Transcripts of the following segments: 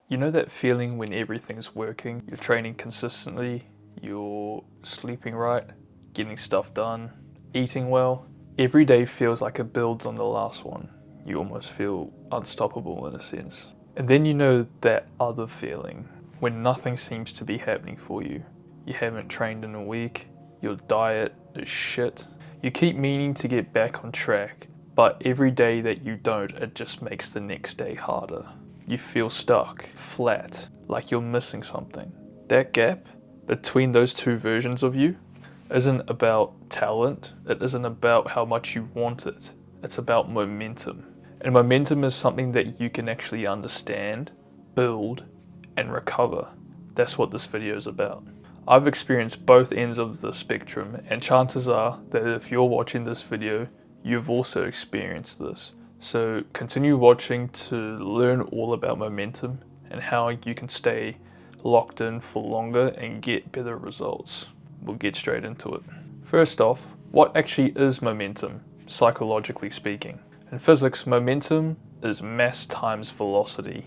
You know that feeling when everything's working, you're training consistently, you're sleeping right, getting stuff done, eating well? Every day feels like it builds on the last one. You almost feel unstoppable in a sense. And then you know that other feeling when nothing seems to be happening for you. You haven't trained in a week, your diet is shit. You keep meaning to get back on track, but every day that you don't, it just makes the next day harder. You feel stuck, flat, like you're missing something. That gap between those two versions of you isn't about talent, it isn't about how much you want it, it's about momentum. And momentum is something that you can actually understand, build, and recover. That's what this video is about. I've experienced both ends of the spectrum, and chances are that if you're watching this video, you've also experienced this. So continue watching to learn all about momentum and how you can stay locked in for longer and get better results. We'll get straight into it. First off, what actually is momentum, psychologically speaking? In physics, momentum is mass times velocity.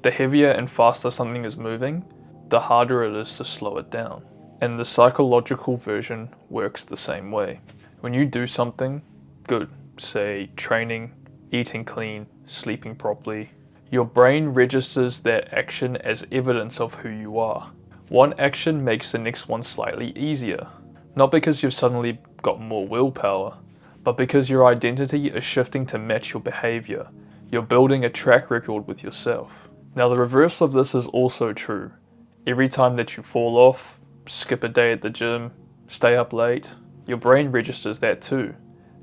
The heavier and faster something is moving, the harder it is to slow it down. And the psychological version works the same way. When you do something good, say training, eating clean, sleeping properly, your brain registers that action as evidence of who you are. One action makes the next one slightly easier, not because you've suddenly got more willpower, but because your identity is shifting to match your behavior. You're building a track record with yourself. Now the reverse of this is also true. Every time that you fall off, skip a day at the gym, stay up late, your brain registers that too.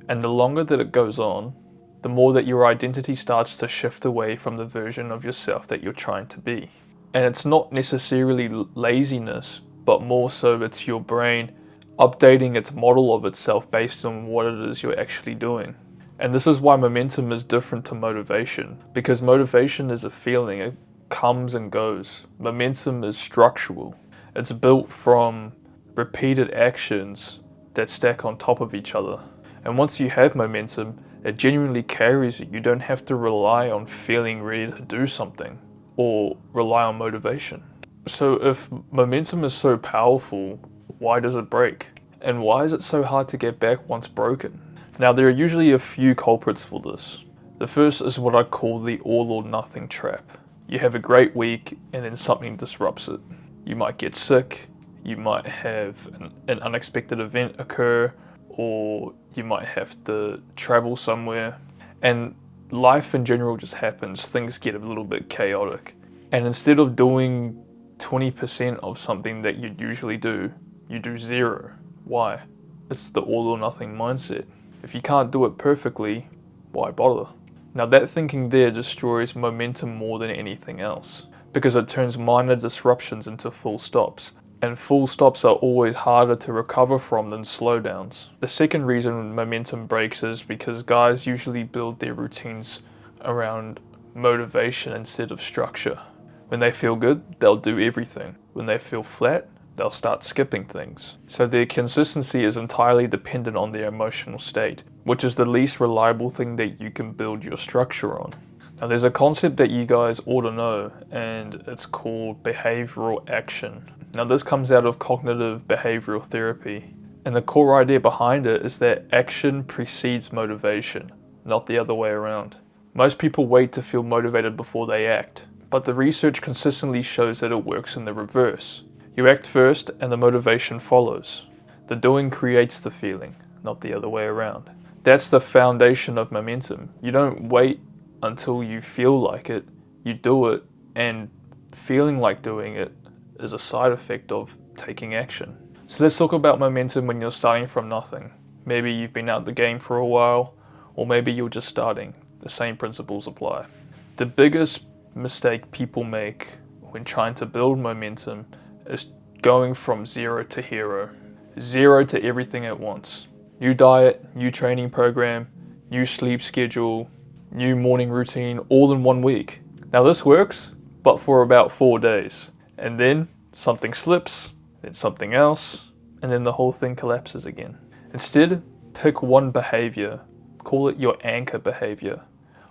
And the longer that it goes on, the more that your identity starts to shift away from the version of yourself that you're trying to be. And it's not necessarily laziness, but more so it's your brain updating its model of itself based on what it is you're actually doing. And this is why momentum is different to motivation, because motivation is a feeling, it comes and goes. Momentum is structural. It's built from repeated actions that stack on top of each other. And once you have momentum, it genuinely carries you. You don't have to rely on feeling ready to do something or rely on motivation. So if momentum is so powerful, why does it break? And why is it so hard to get back once broken? Now there are usually a few culprits for this. The first is what I call the all or nothing trap. You have a great week and then something disrupts it. You might get sick, you might have an unexpected event occur, or you might have to travel somewhere, and life in general just happens. Things get a little bit chaotic. And instead of doing 20% of something that you'd usually do, you do zero. Why? It's the all or nothing mindset. If you can't do it perfectly, why bother? Now that thinking there destroys momentum more than anything else, because it turns minor disruptions into full stops. And full stops are always harder to recover from than slowdowns. The second reason momentum breaks is because guys usually build their routines around motivation instead of structure. When they feel good, they'll do everything. When they feel flat, they'll start skipping things. So their consistency is entirely dependent on their emotional state, which is the least reliable thing that you can build your structure on. Now there's a concept that you guys ought to know, and it's called behavioral action. Now this comes out of cognitive behavioral therapy, and the core idea behind it is that action precedes motivation, not the other way around. Most people wait to feel motivated before they act, but the research consistently shows that it works in the reverse. You act first and the motivation follows. The doing creates the feeling, not the other way around. That's the foundation of momentum. You don't wait until you feel like it, you do it, and feeling like doing it is a side effect of taking action. So let's talk about momentum when you're starting from nothing. Maybe you've been out the game for a while, or maybe you're just starting. The same principles apply. The biggest mistake people make when trying to build momentum is going from zero to hero. Zero to everything at once. New diet, new training program, new sleep schedule, new morning routine, all in 1 week. Now this works, but for about 4 days. And then something slips, then something else, and then the whole thing collapses again. Instead, pick one behavior, call it your anchor behavior.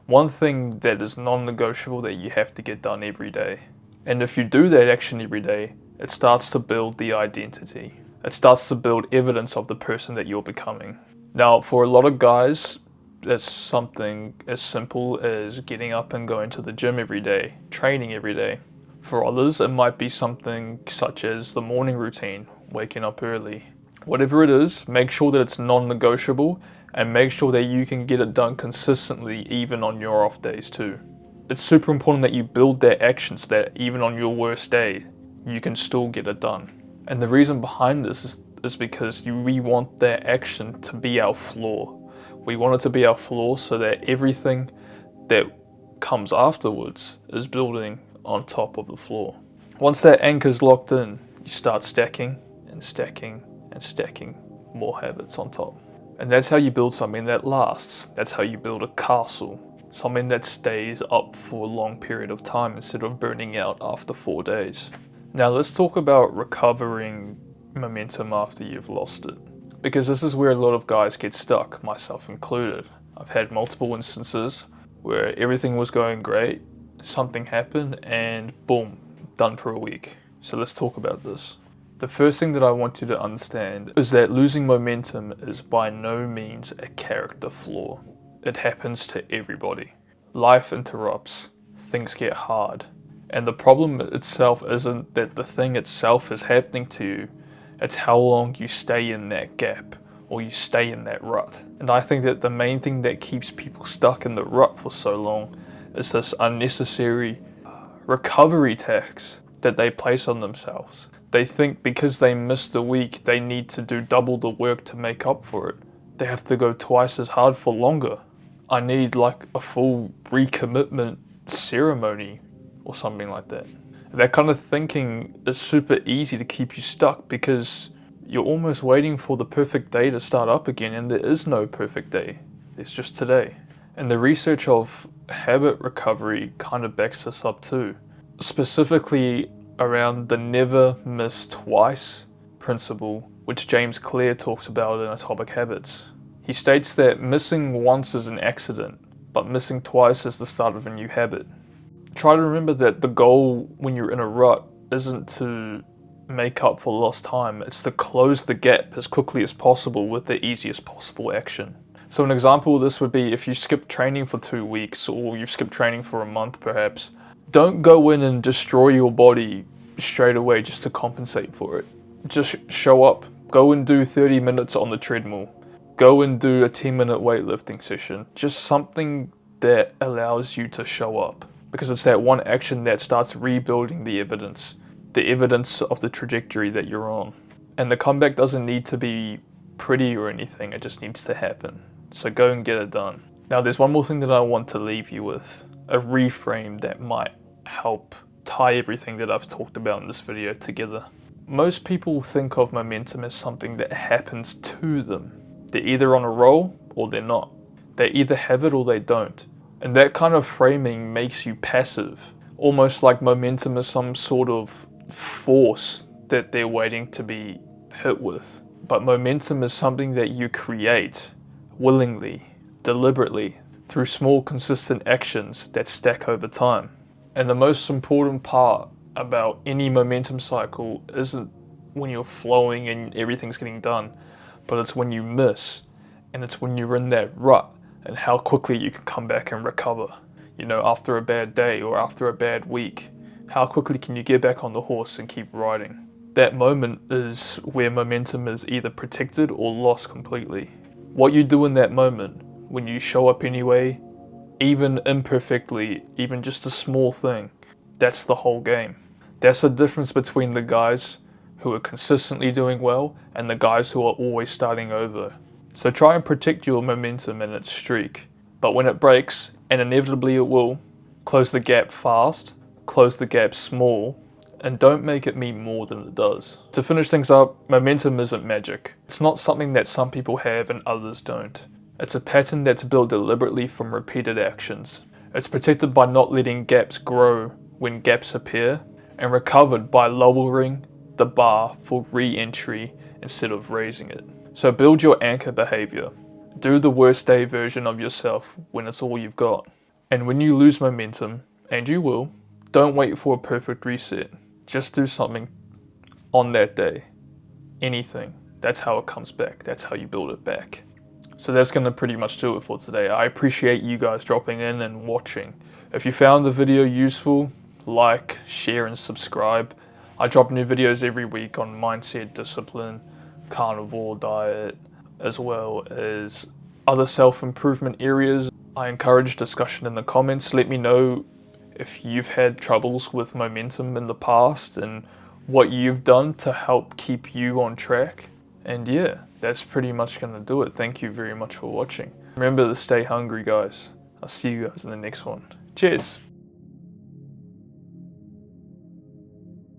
One thing that is non-negotiable that you have to get done every day. And if you do that action every day, it starts to build the identity. It starts to build evidence of the person that you're becoming. Now, for a lot of guys, that's something as simple as getting up and going to the gym every day, training every day. For others, it might be something such as the morning routine, waking up early. Whatever it is, make sure that it's non-negotiable and make sure that you can get it done consistently even on your off days too. It's super important that you build that action so that even on your worst day, you can still get it done. And the reason behind this is because we want that action to be our floor. We want it to be our floor so that everything that comes afterwards is building on top of the floor. Once that anchor's locked in, you start stacking and stacking and stacking more habits on top. And that's how you build something that lasts. That's how you build a castle. Something that stays up for a long period of time instead of burning out after 4 days. Now let's talk about recovering momentum after you've lost it. Because this is where a lot of guys get stuck, myself included. I've had multiple instances where everything was going great, something happened, and boom, done for a week. So let's talk about this. The first thing that I want you to understand is that losing momentum is by no means a character flaw. It happens to everybody. Life interrupts, things get hard, and the problem itself isn't that the thing itself is happening to you, it's how long you stay in that gap or you stay in that rut. And I think that the main thing that keeps people stuck in the rut for so long is this unnecessary recovery tax that they place on themselves. They think because they missed the week, they need to do double the work to make up for it. They have to go twice as hard for longer. I need like a full recommitment ceremony or something like that. That kind of thinking is super easy to keep you stuck because you're almost waiting for the perfect day to start up again, and there is no perfect day. It's just today. And the research of habit recovery kind of backs this up too. Specifically around the never miss twice principle, which James Clear talks about in Atomic Habits. He states that missing once is an accident, but missing twice is the start of a new habit. Try to remember that the goal when you're in a rut isn't to make up for lost time, it's to close the gap as quickly as possible with the easiest possible action. So an example of this would be if you skip training for 2 weeks or you've skipped training for a month perhaps, don't go in and destroy your body straight away just to compensate for it. Just show up, go and do 30 minutes on the treadmill, go and do a 10-minute weightlifting session, just something that allows you to show up. Because it's that one action that starts rebuilding the evidence of the trajectory that you're on. And the comeback doesn't need to be pretty or anything, it just needs to happen. So go and get it done. Now there's one more thing that I want to leave you with, a reframe that might help tie everything that I've talked about in this video together. Most people think of momentum as something that happens to them. They're either on a roll or they're not. They either have it or they don't. And that kind of framing makes you passive, almost like momentum is some sort of force that they're waiting to be hit with. But momentum is something that you create willingly, deliberately, through small consistent actions that stack over time. And the most important part about any momentum cycle isn't when you're flowing and everything's getting done, but it's when you miss, and it's when you're in that rut and how quickly you can come back and recover. You know, after a bad day or after a bad week, how quickly can you get back on the horse and keep riding? That moment is where momentum is either protected or lost completely. What you do in that moment, when you show up anyway, even imperfectly, even just a small thing, that's the whole game. That's the difference between the guys who are consistently doing well and the guys who are always starting over. So try and protect your momentum and its streak. But when it breaks, and inevitably it will, close the gap fast, close the gap small, and don't make it mean more than it does. To finish things up, momentum isn't magic. It's not something that some people have and others don't. It's a pattern that's built deliberately from repeated actions. It's protected by not letting gaps grow when gaps appear, and recovered by lowering the bar for re-entry instead of raising it. So build your anchor behavior. Do the worst day version of yourself when it's all you've got. And when you lose momentum, and you will, Don't wait for a perfect reset. Just do something on that day. Anything. That's how it comes back. That's how you build it back. So that's going to pretty much do it for today. I appreciate you guys dropping in and watching. If you found the video useful, like, share, and subscribe. I drop new videos every week on mindset, discipline, carnivore diet, as well as other self-improvement areas. I encourage discussion in the comments. Let me know if you've had troubles with momentum in the past and what you've done to help keep you on track. And yeah, that's pretty much going to do it. Thank you very much for watching. Remember to stay hungry, guys. I'll see you guys in the next one. Cheers.